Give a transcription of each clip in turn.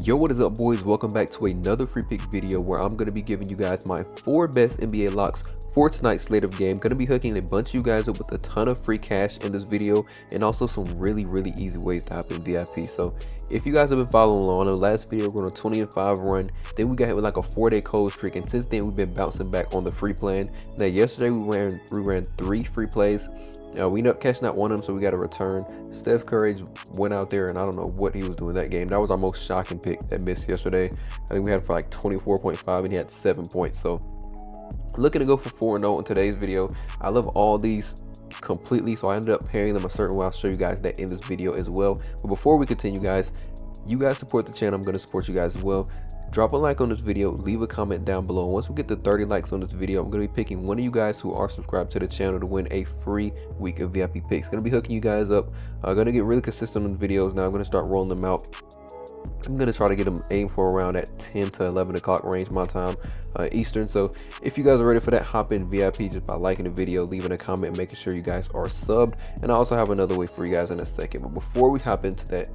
Yo, what is up, boys? Welcome back to another free pick video where I'm going to be giving you guys my 4 best NBA locks for tonight's slate of game. Going to be hooking a bunch of you guys up with a ton of free cash in this video and also some really easy ways to hop in VIP. So if you guys have been following along, on the last video we're on a 20-5 run, then we got hit with like a 4-day cold streak, and since then we've been bouncing back on the free plan. Now yesterday we ran 3 free plays. We ended up catching out one of them, so we got a return. Steph Curry went out there, and I don't know what he was doing that game. That was our most shocking pick that missed yesterday. I think we had for like 24.5, and he had 7 points. So looking to go for 4-0 in today's video. I love all these completely, so I ended up pairing them a certain way. I'll show you guys that in this video as well. But before we continue, guys, you guys support the channel. I'm going to support you guys as well. Drop a like on this video, leave a comment down below. Once we get to 30 likes on this video, I'm going to be picking one of you guys who are subscribed to the channel to win a free week of VIP picks. Going to be hooking you guys up. Going to get really consistent on the videos now. I'm going to start rolling them out. I'm going to try to get them aimed for around at 10 to 11 o'clock range my time, Eastern. So if you guys are ready for that, hop in VIP just by liking the video, leaving a comment, making sure you guys are subbed. And I also have another way for you guys in a second. But before we hop into that,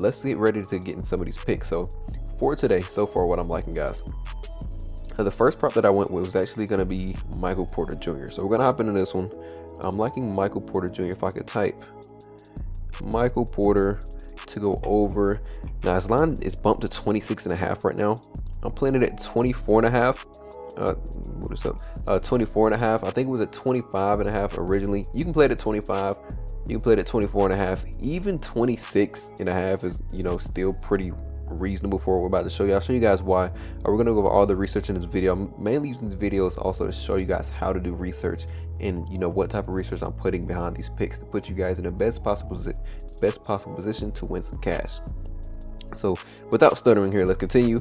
let's get ready to get in some of these picks. So for today, so far what I'm liking, guys. The first prop that I went with was actually going to be Michael Porter Jr. So we're going to hop into this one. I'm liking Michael Porter Jr. If I could type Michael Porter to go over. Now his line is bumped to 26.5 right now. I'm playing it at 24.5. What is up? 24.5. I think it was at 25.5 originally. You can play it at 25. You can play it at 24.5. Even 26.5 is, still pretty reasonable for what we're about to show you. I'll show you guys why. We're going to go over all the research in this video. I'm mainly using this videos also to show you guys how to do research and what type of research I'm putting behind these picks to put you guys in the best possible position to win some cash. So without stuttering here, let's continue.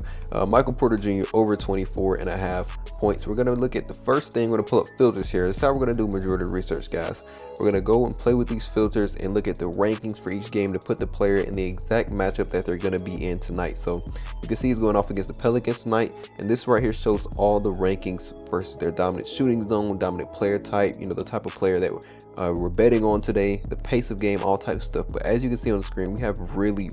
Michael Porter Jr. over 24.5 points. We're going to look at the first thing. We're going to pull up filters here. This is how we're going to do majority of the research, guys. We're going to go and play with these filters and look at the rankings for each game to put the player in the exact matchup that they're going to be in tonight. So you can see he's going off against the Pelicans tonight, and this right here shows all the rankings versus their dominant shooting zone, dominant player type, the type of player that we're betting on today, the pace of game, all types of stuff. But as you can see on the screen, we have really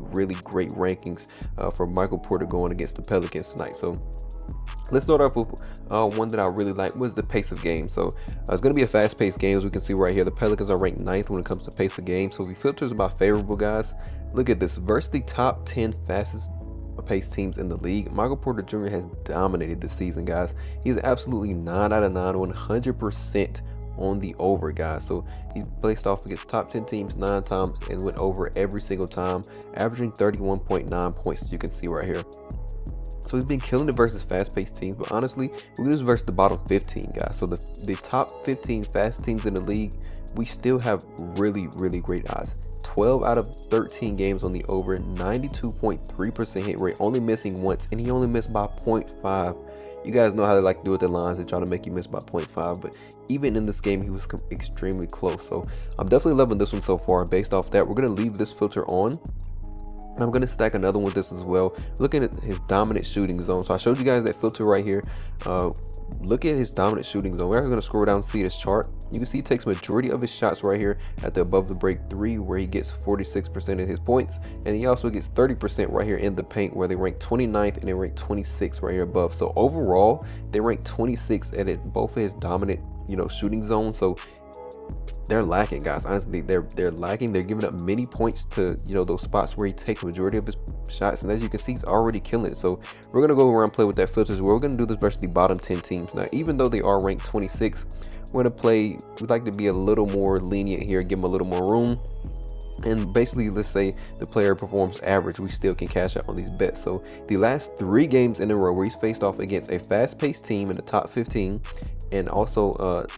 great rankings for Michael Porter going against the Pelicans tonight. So let's start off with one that I really like was the pace of game. So it's going to be a fast-paced game. As we can see right here, the Pelicans are ranked 9th when it comes to pace of game. So if we filters about favorable, guys, look at this. Versus the top 10 fastest pace teams in the league, Michael Porter Jr. has dominated this season, guys. He's absolutely 9 out of 9, 100% on the over, guys. So he's placed off against top 10 teams 9 times and went over every single time, averaging 31.9 points, as you can see right here. So he's been killing it versus fast-paced teams, but honestly, we're going to versus the bottom 15, guys. So the top 15 fast teams in the league, we still have really great odds. 12 out of 13 games on the over, 92.3% hit rate, only missing once, and he only missed by 0.5. You guys know how they like to do with the lines. They try to make you miss by 0.5, but even in this game, he was extremely close. So I'm definitely loving this one so far. Based off that, we're going to leave this filter on. I'm going to stack another one with this as well, looking at his dominant shooting zone. So I showed you guys that filter right here. Look at his dominant shooting zone. We're going to scroll down and see his chart. You can see he takes majority of his shots right here at the above the break 3, where he gets 46% of his points, and he also gets 30% right here in the paint, where they rank 29th and they rank 26 right here above. So overall, they rank 26 at both of his dominant shooting zones. So they're lacking, guys. Honestly, they're lacking. They're giving up many points to those spots where he takes majority of his shots, and as you can see, he's already killing it. So we're gonna go around and play with that filters. We're gonna do this versus the bottom 10 teams. Now, even though they are ranked 26, we're gonna play. We'd like to be a little more lenient here, give them a little more room. And basically, let's say the player performs average, we still can cash out on these bets. So the last 3 games in a row where he's faced off against a fast-paced team in the top 15 and also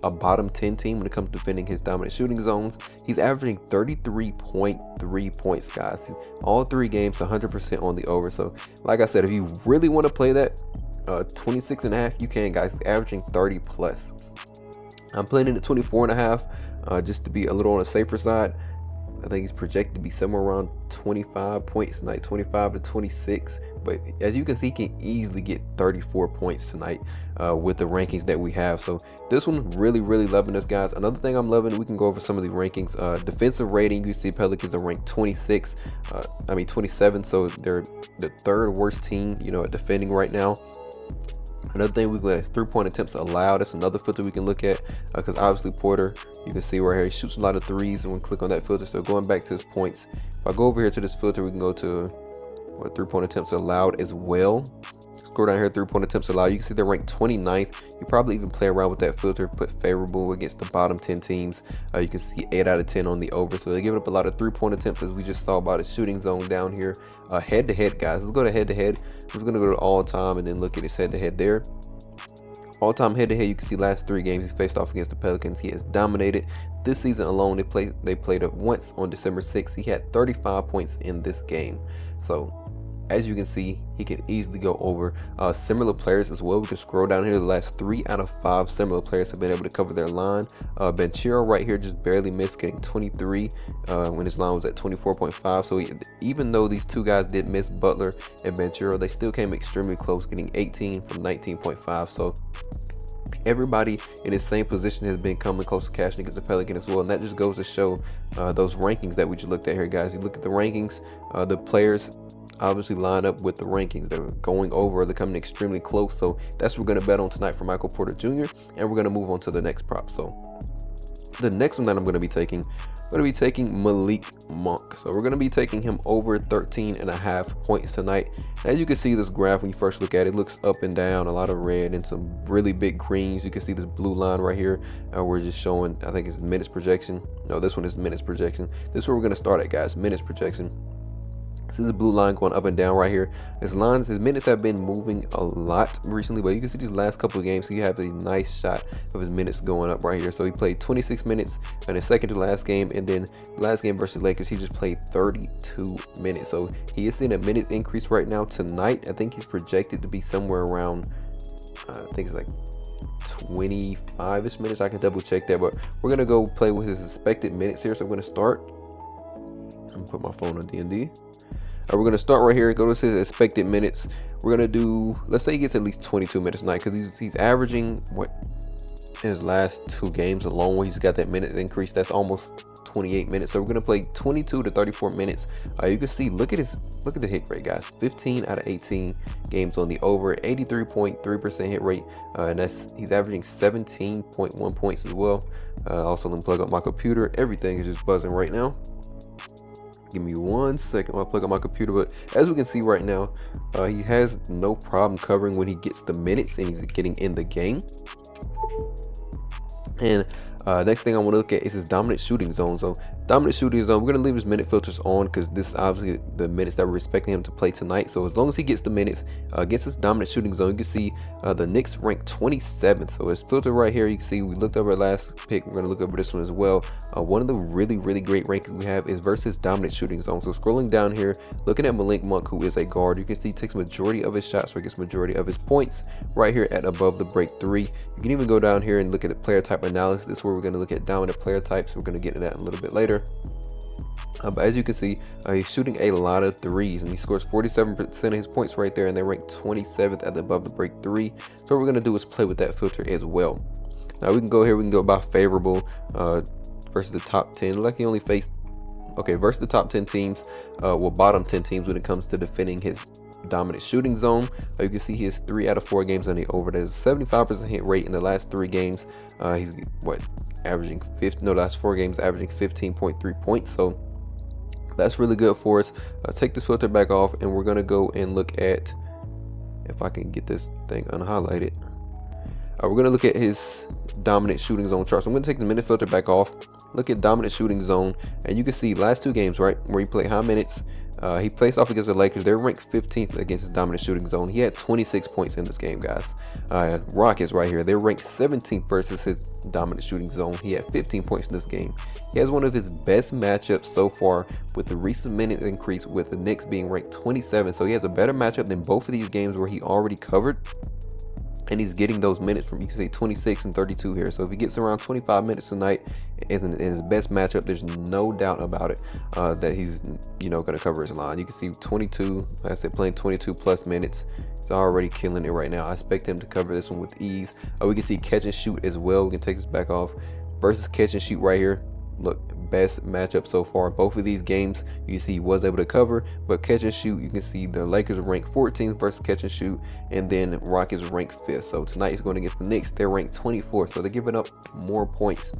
a bottom 10 team when it comes to defending his dominant shooting zones, he's averaging 33.3 points, guys. All 3 games 100% on the over. So like I said, if you really want to play that 26.5, you can, guys. He's averaging 30 plus. I'm playing it at 24.5 just to be a little on the safer side. I think he's projected to be somewhere around 25 points tonight, 25 to 26, but as you can see, he can easily get 34 points tonight with the rankings that we have. So this one, really loving this, guys. Another thing I'm loving, we can go over some of the rankings. Defensive rating, you see Pelicans are ranked 27, so they're the 3rd worst team, you know, at defending right now. Another thing we look at is 3-point attempts allowed. That's another filter we can look at, because obviously Porter, you can see right here, he shoots a lot of threes, and we click on that filter. So going back to his points, if I go over here to this filter, we can go to 3-point attempts allowed as well. Scroll down here, 3-point attempts allowed. You can see they're ranked 29th. You probably even play around with that filter, put favorable against the bottom 10 teams. You can see 8 out of 10 on the over. So they're giving up a lot of 3-point attempts, as we just saw about a shooting zone down here. Head to head, guys. Let's go to head to head. We're going to go to all time and then look at his head to head there. All time head to head, you can see last 3 games he faced off against the Pelicans. He has dominated. This season alone, they played it once on December 6th. He had 35 points in this game. So as you can see, he can easily go over similar players as well. We can scroll down here. The last 3 out of 5 similar players have been able to cover their line. BETR right here just barely missed, getting 23 when his line was at 24.5. So even though these 2 guys did miss, Butler and BETR, they still came extremely close, getting 18 from 19.5. So everybody in the same position has been coming close to cashing against the Pelican as well. And that just goes to show those rankings that we just looked at here, guys. You look at the rankings, the players obviously line up with the rankings. They're going over, they're coming extremely close. So that's what we're going to bet on tonight for Michael Porter Jr. And we're going to move on to the next prop. So the next one that I'm going to be taking, Malik Monk. So we're going to be taking him over 13.5 points tonight. As you can see, this graph, when you first look at it, looks up and down, a lot of red and some really big greens. You can see this blue line right here. We're just showing, I think it's minutes projection. No, this one is minutes projection. This is where we're going to start at, guys, minutes projection. See the blue line going up and down right here. His minutes have been moving a lot recently, but you can see these last couple of games, he have a nice shot of his minutes going up right here. So he played 26 minutes in his second to last game, and then last game versus Lakers, he just played 32 minutes. So he is seeing a minute increase right now. Tonight, I think he's projected to be somewhere around, I think it's like 25-ish minutes. I can double check that, but we're gonna go play with his expected minutes here. So I'm gonna start. I'm gonna put my phone on D&D. We're going to start right here, go to his expected minutes. We're going to do, let's say he gets at least 22 minutes a night, because he's averaging, what, in his last 2 games alone, where he's got that minute increase, that's almost 28 minutes. So we're going to play 22 to 34 minutes. You can see, look at the hit rate, guys. 15 out of 18 games on the over, 83.3% hit rate, and he's averaging 17.1 points as well. Also, let me plug up my computer. Everything is just buzzing right now. Give me 1 second while I plug up my computer. But as we can see right now, he has no problem covering when he gets the minutes and he's getting in the game. And next thing I want to look at is his dominant shooting zone. So dominant shooting zone, we're going to leave his minute filters on, because this is obviously the minutes that we're expecting him to play tonight. So as long as he gets the minutes against his dominant shooting zone, you can see the Knicks ranked 27th. So his filter right here, you can see we looked over last pick. We're going to look over this one as well. One of the really great rankings we have is versus dominant shooting zone. So scrolling down here, looking at Malik Monk, who is a guard, you can see he takes majority of his shots, or gets majority of his points right here at above the break 3. You can even go down here and look at the player type analysis. This is where we're going to look at dominant player types. We're going to get into that in a little bit later. But as you can see, he's shooting a lot of threes, and he scores 47% of his points right there, and they're ranked 27th at above the break 3. So what we're going to do is play with that filter as well. Now we can go here, we can go by favorable versus the top 10. Like he only faced, okay, versus the top 10 teams, well, bottom 10 teams when it comes to defending his dominant shooting zone. You can see he has 3 out of 4 games on the over. There's a 75% hit rate in the last 3 games. He's averaging last 4 games averaging 15.3 points. So that's really good for us. Take this filter back off, and we're gonna go and look at, if I can get this thing unhighlighted. We're gonna look at his dominant shooting zone chart. So I'm gonna take the minute filter back off, look at dominant shooting zone, and you can see last 2 games, right, where he played high minutes. He faced off against the Lakers. They're ranked 15th against his dominant shooting zone. He had 26 points in this game, guys. Rockets right here, they're ranked 17th versus his dominant shooting zone. He had 15 points in this game. He has one of his best matchups so far, with the recent minute increase, with the Knicks being ranked 27th. So he has a better matchup than both of these games where he already covered. and he's getting those minutes from, you can see 26 and 32 here. So if he gets around 25 minutes tonight in his best matchup, there's no doubt about it that he's, you know, going to cover his line. You can see 22, like I said, playing 22 plus minutes. He's already killing it right now. I expect him to cover this one with ease. We can see catch and shoot as well. We can take this back off versus catch and shoot right here. Look, best matchup so far. Both of these games, you see he was able to cover, but catch and shoot, you can see the Lakers are ranked 14th versus catch and shoot, and then Rockets ranked 5th. So tonight he's going against the Knicks. They're ranked 24th, so they're giving up more points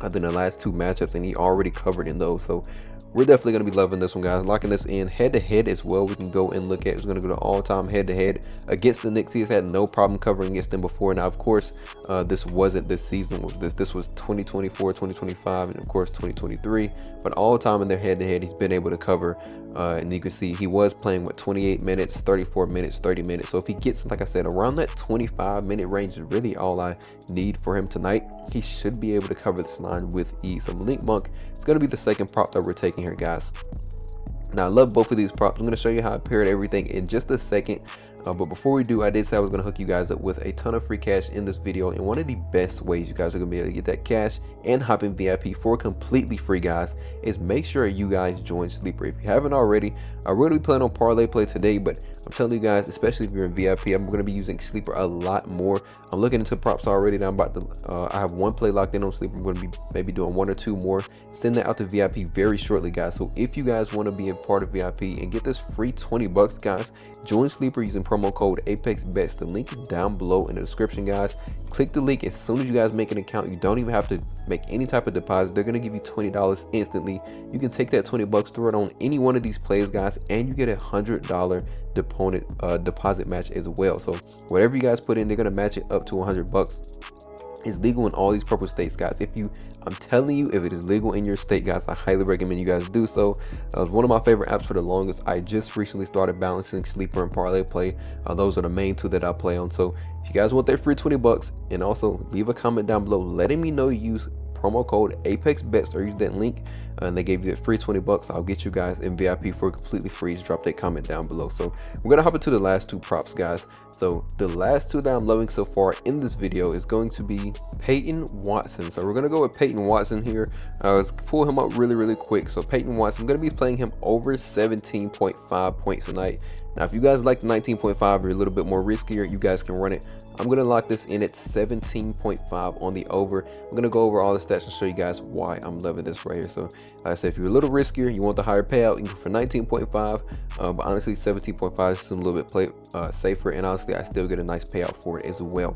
than the last two matchups, and he already covered in those. So we're definitely going to be loving this one, guys. Locking this in head to head as well. We can go and look at, it's going to go to all-time head to head against the Knicks. He has had no problem covering against them before. Now, of course, this wasn't this season. This was 2024, 2025, and of course 2023. But all time in their head to head, he's been able to cover. And you can see he was playing with 28 minutes, 34 minutes, 30 minutes. So if he gets, like I said, around that 25-minute range is really all I need for him tonight. He should be able to cover this line with ease. So Malik Monk is going to be the second prop that we're taking here, guys. Now, I love both of these props. I'm going to show you how I paired everything in just a second. But before we do, I did say I was going to hook you guys up with a ton of free cash in this video. And one of the best ways you guys are going to be able to get that cash and hop in VIP for completely free, guys, is make sure you guys join Sleeper. If you haven't already, I will be playing on ParlayPlay today, but I'm telling you guys, especially if you're in VIP, I'm going to be using Sleeper a lot more. I'm looking into props already. Now I'm about to, I have one play locked in on Sleeper. I'm going to be maybe doing one or two more. Send that out to VIP very shortly, guys. So if you guys want to be a part of VIP and get this free 20 bucks, guys, join Sleeper using promo code ApexBetz. The link is down below in the description, guys. Click the link as soon as you guys make an account. You don't even have to make any type of deposit. They're going to give you $20 instantly. You can take that 20 bucks, throw it on any one of these plays, guys, and you get a $100 deposit match as well. So whatever you guys put in, they're going to match it up to 100 bucks. It's legal in all these purple states, guys. I'm telling you, if it is legal in your state, guys, I highly recommend you guys do so. It was one of my favorite apps for the longest. I just recently started balancing Sleeper and ParlayPlay. Those are the main two that I play on. So if you guys want that free 20 bucks, and also leave a comment down below letting me know you use promo code ApexBetz or use that link, and they gave you that free 20 bucks, I'll get you guys in VIP for completely free. Just drop that comment down below. So we're gonna hop into the last two props, guys. So the last two that I'm loving so far in this video is going to be Payton Watson. So we're gonna go with Payton Watson here. Let's pull him up really quick. So Payton Watson, I'm gonna be playing him over 17.5 points tonight. Now, if you guys like the 19.5 or a little bit more riskier, you guys can run it. I'm going to lock this in at 17.5 on the over. I'm going to go over all the stats and show you guys why I'm loving this right here. So, like I said, if you're a little riskier, you want the higher payout, you can go for 19.5. But honestly, 17.5 is a little bit safer. And honestly, I still get a nice payout for it as well.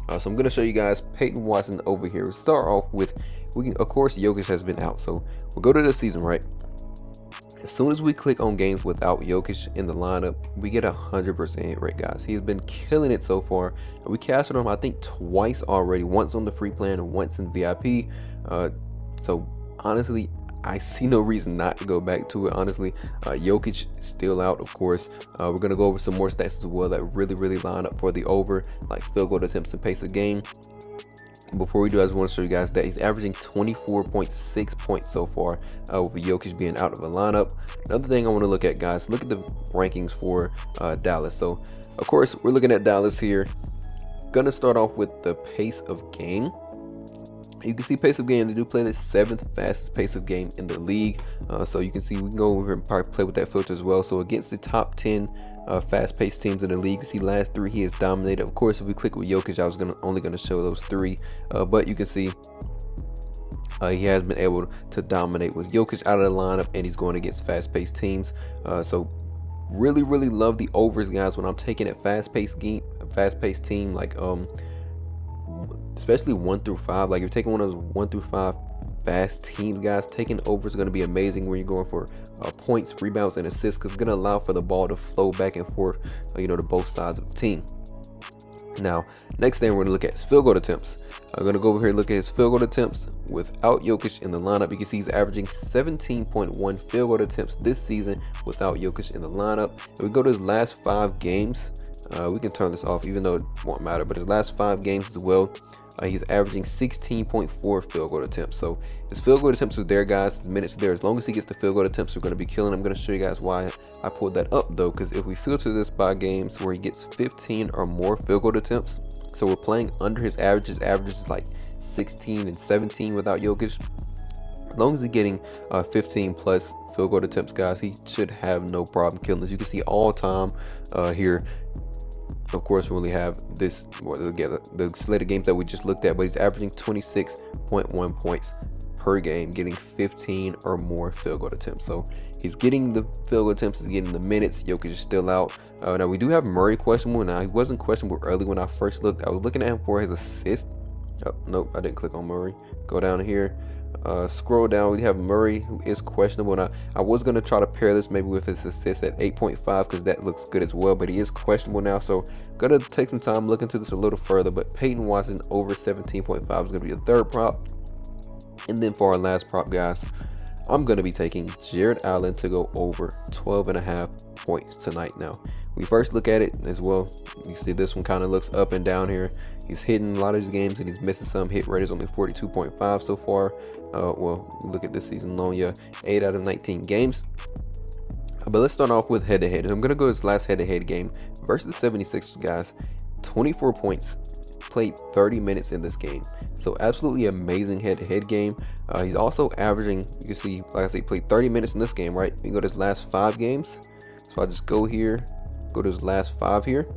So I'm going to show you guys Payton Watson over here. We'll start off with, of course, Jokic has been out. So we'll go to the season, right? As soon as we click on games without Jokic in the lineup, we get 100% hit rate, guys. He has been killing it so far. We casted him, I think, twice already. Once on the free plan and once in VIP. So honestly, I see no reason not to go back to it. Honestly, Jokic still out, of course. We're gonna go over some more stats as well that really line up for the over, like field goal attempts and pace of game. Before we do, I just want to show you guys that he's averaging 24.6 points so far with Jokic being out of the lineup. Another thing I want to look at, guys, look at the rankings for Dallas. So, of course, we're looking at Dallas here. Gonna start off with the pace of game. You can see pace of game, they do play the 7th fastest pace of game in the league. So you can see, we can go over here and probably play with that filter as well. So against the top 10 fast-paced teams in the league, you see last 3 he has dominated. Of course, if we click with Jokic, I was only going to show those 3, but you can see he has been able to dominate with Jokic out of the lineup, and he's going against fast-paced teams. So really love the overs, guys, when I'm taking a fast-paced team, like especially 1 through 5. Like if you're taking one of those 1 through 5 fast teams, guys, taking over is going to be amazing when you're going for points, rebounds, and assists, because it's going to allow for the ball to flow back and forth, to both sides of the team. Now, next thing we're going to look at is field goal attempts. I'm going to go over here and look at his field goal attempts without Jokic in the lineup. You can see he's averaging 17.1 field goal attempts this season without Jokic in the lineup. If we go to his last 5 games, we can turn this off even though it won't matter, but his last 5 games as well, He's averaging 16.4 field goal attempts. So his field goal attempts are there, guys. His minutes are there. As long as he gets the field goal attempts, we're going to be killing. I'm going to show you guys why I pulled that up though, because if we filter this by games where he gets 15 or more field goal attempts, so we're playing under his average. His average is like 16 and 17 without Jokic. As long as he's getting 15 plus field goal attempts, guys, he should have no problem killing this. You can see all time here. Of course, we only have this, the slate of games that we just looked at, but he's averaging 26.1 points per game, getting 15 or more field goal attempts. So he's getting the field goal attempts, he's getting the minutes. Jokic is still out. Now we do have Murray questionable. Now he wasn't questionable early when I first looked. I was looking at him for his assist. Oh, nope, I didn't click on Murray. Go down here. Scroll down, we have Murray, who is questionable. Now I was going to try to pair this maybe with his assist at 8.5 because that looks good as well, but he is questionable now, so gonna take some time looking into this a little further. But Payton Watson over 17.5 is going to be a third prop. And then for our last prop, guys, I'm going to be taking Jared Allen to go over 12.5 points tonight. Now we first look at it as well, you see this one kind of looks up and down here. He's hitting a lot of his games and he's missing some. Hit rate is only 42.5 so far. Well, look at this season alone, yeah, 8 out of 19 games. But let's start off with head-to-head. I'm gonna go to his last head-to-head game versus the 76ers, guys. 24 points, played 30 minutes in this game. So absolutely amazing head-to-head game. He's also averaging, you can see, like I say, played 30 minutes in this game, right? You can go to his last 5 games. So I just go here, go to his last 5 here.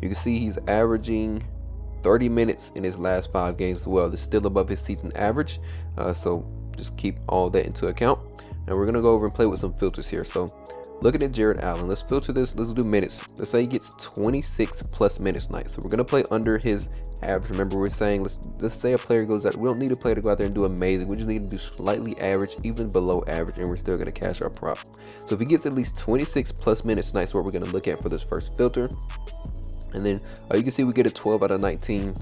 You can see he's averaging 30 minutes in his last 5 games as well. It's still above his season average, so just keep all that into account. And we're gonna go over and play with some filters here. So looking at Jared Allen, let's filter this. Let's do minutes. Let's say he gets 26 plus minutes tonight. So we're gonna play under his average. Remember, we're saying let's say a player goes out. We don't need a player to go out there and do amazing. We just need to do slightly average, even below average, and we're still gonna cash our prop. So if he gets at least 26 plus minutes tonight, is what we're gonna look at for this first filter. And then you can see we get a 12 out of 19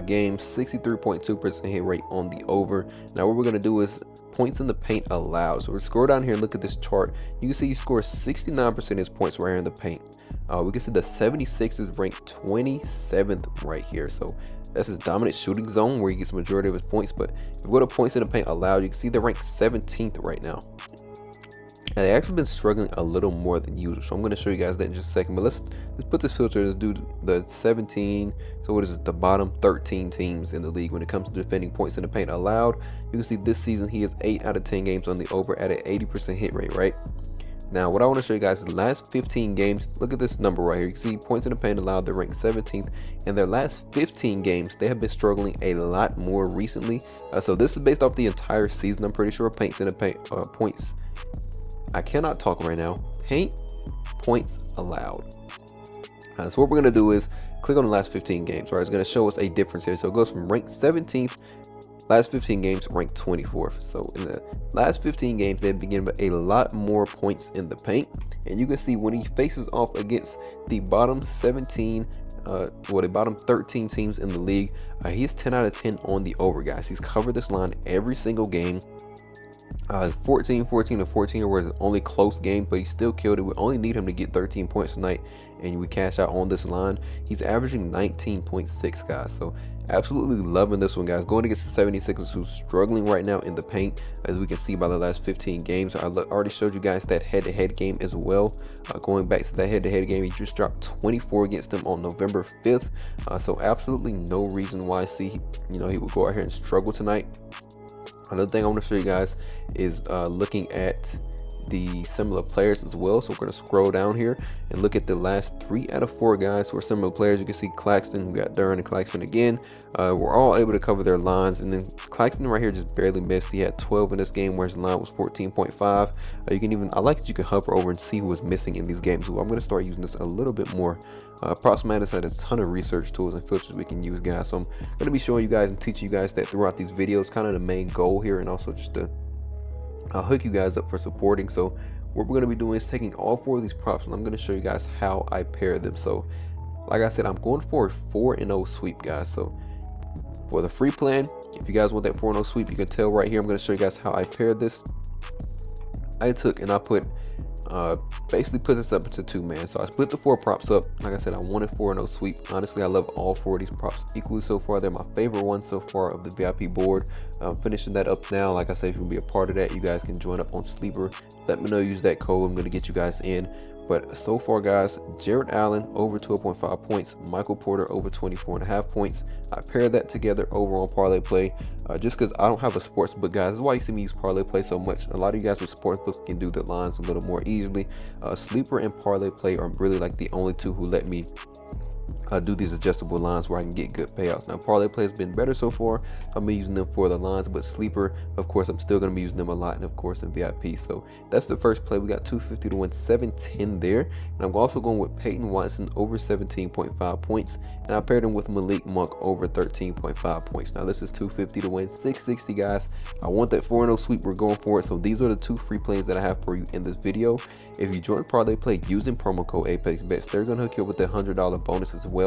games, 63.2% hit rate on the over. Now what we're going to do is points in the paint allowed. So we'll scroll down here and look at this chart. You can see he scores 69% of his points right here in the paint. We can see the 76ers ranked 27th right here. So that's his dominant shooting zone where he gets the majority of his points. But if we go to points in the paint allowed, you can see they're ranked 17th right now. And they actually been struggling a little more than usual, so I'm going to show you guys that in just a second. But let's put this filter. Let's do the 17. So what is it? The bottom 13 teams in the league when it comes to defending points in the paint allowed. You can see this season he has 8 out of 10 games on the over at an 80% hit rate, right? Now what I want to show you guys is the last 15 games. Look at this number right here. You can see points in the paint allowed, they're ranked 17th. In their last 15 games, they have been struggling a lot more recently. So this is based off the entire season, I'm pretty sure. Points in the paint, points. I cannot talk right now. Paint points allowed. So what we're going to do is click on the last 15 games, right? It's going to show us a difference here. So it goes from ranked 17th, last 15 games, ranked 24th. So in the last 15 games, they begin with a lot more points in the paint. And you can see when he faces off against the bottom 17, the bottom 13 teams in the league, he's 10 out of 10 on the over, guys. He's covered this line every single game. 14, 14, and 14 was the only close game, but he still killed it. We only need him to get 13 points tonight, and we cash out on this line. He's averaging 19.6, guys. So absolutely loving this one, guys. Going against the 76ers, who's struggling right now in the paint, as we can see by the last 15 games. I already showed you guys that head-to-head game as well. Going back to that head-to-head game, he just dropped 24 against them on November 5th. So absolutely no reason why he would go out here and struggle tonight. Another thing I want to show you guys is looking at the similar players as well. So we're going to scroll down here and look at the last 3 out of 4 guys who are similar players. You can see Claxton, we got Duran and Claxton again. We're all able to cover their lines, and then Claxton right here just barely missed. He had 12 in this game, where his line was 14.5. You can even, I like that you can hover over and see who was missing in these games. So I'm going to start using this a little bit more. Proxmatis had a ton of research tools and filters we can use, guys. So I'm going to be showing you guys and teaching you guys that throughout these videos, kind of the main goal here, and also just to hook you guys up for supporting. So what we're going to be doing is taking all 4 of these props, and I'm going to show you guys how I pair them. So like I said, I'm going for a 4-0 sweep, guys. So for the free plan, if you guys want that 4-0 sweep, you can tell right here. I'm going to show you guys how I paired this. I took and I put basically put this up into 2-man. So I split the 4 props up. Like I said, I wanted 4-0 sweep. Honestly, I love all 4 of these props equally so far. They're my favorite ones so far of the VIP board. Finishing that up now. Like I said, if you can be a part of that, you guys can join up on Sleeper. Let me know, use that code. I'm going to get you guys in. But so far, guys, Jared Allen over 12.5 points, Michael Porter over 24.5 points. I paired that together over on ParlayPlay just because I don't have a sports book, guys. That's why you see me use ParlayPlay so much. A lot of you guys with sports books can do the lines a little more easily. Sleeper and ParlayPlay are really like the only two who let me do these adjustable lines where I can get good payouts. Now ParlayPlay has been better so far. I'm using them for the lines, but Sleeper, of course, I'm still going to be using them a lot, and of course in VIP. So that's the first play. We got 250 to win 710 there, and I'm also going with Payton Watson over 17.5 points, and I paired him with Malik Monk over 13.5 points. Now this is 250 to win 660, guys. I want that 4-0 sweep. We're going for it. So these are the 2 free plays that I have for you in this video. If you join ParlayPlay using promo code ApexBetz, they're going to hook you up with that $100 bonus as well.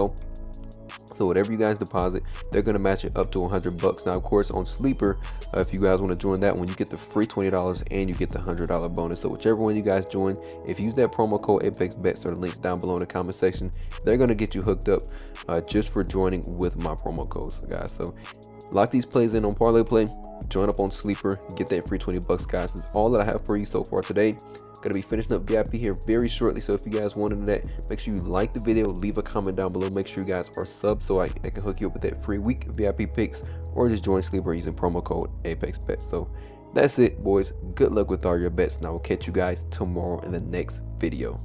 So whatever you guys deposit, they're going to match it up to $100. Now, of course, on Sleeper, if you guys want to join that one, you get the free $20 and you get the $100 bonus. So whichever one you guys join, if you use that promo code ApexBetz, or the links down below in the comment section, they're going to get you hooked up just for joining with my promo codes, guys. So lock these plays in on ParlayPlay, join up on Sleeper, get that free $20, guys. That's all that I have for you so far today. Gonna be finishing up VIP here very shortly, so if you guys wanted that, make sure you like the video, leave a comment down below, make sure you guys are subbed so I can hook you up with that free week VIP picks, or just join Sleeper using promo code ApexBetz. So that's it, boys. Good luck with all your bets, and I will catch you guys tomorrow in the next video.